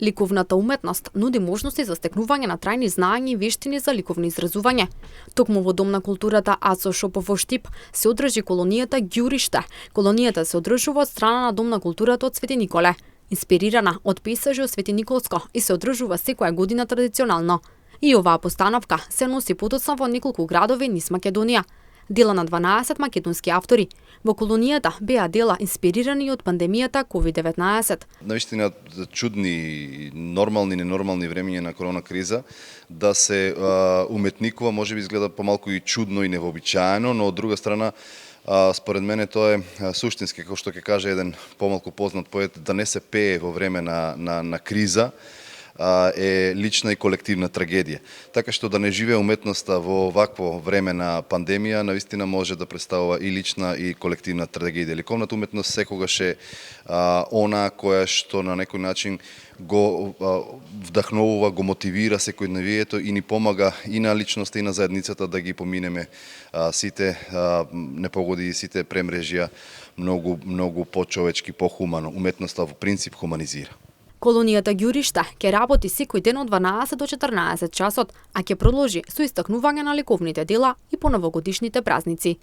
Ликовната уметност нуди можности за стекнување на трајни знаења и вештини за ликовно изразување. Токму во Дом на културата Ацо Шопов во Штип се одржи колонијата Ѓуриште. Колонијата се одржува од страна на Дом на културата од Свети Николе, инспирирана од пейсажи од Свети Николско и се одржува секоја година традиционално. И оваа постановка се носи подоцна во неколку градови низ Македонија. Дела на 12 македонски автори. Во колонијата беа дела инспирирани од пандемијата COVID-19. Наистина чудни, нормални и ненормални времиња на корона криза, да се уметникува можеби изгледа помалку и чудно и невообичаено, но од друга страна според мене тоа е суштински, како што ќе каже еден помалку познат поет, да не се пее во време на криза е лична и колективна трагедија. Така што да не живее уметноста во вакво време на пандемија, навистина може да представува и лична и колективна трагедија. Ликовната уметност секогаш е она која што на некој начин го вдахновува, го мотивира секојдневието и ни помага и на личноста и на заедницата да ги поминеме сите непогоди и сите премрежја многу почовечки, похумано. Уметноста во принцип хуманизира. Колонијата Ѓуриште ќе работи секој ден од 12 до 14 часот, а ќе продолжи со истакнување на ликовните дела и по новогодишните празници.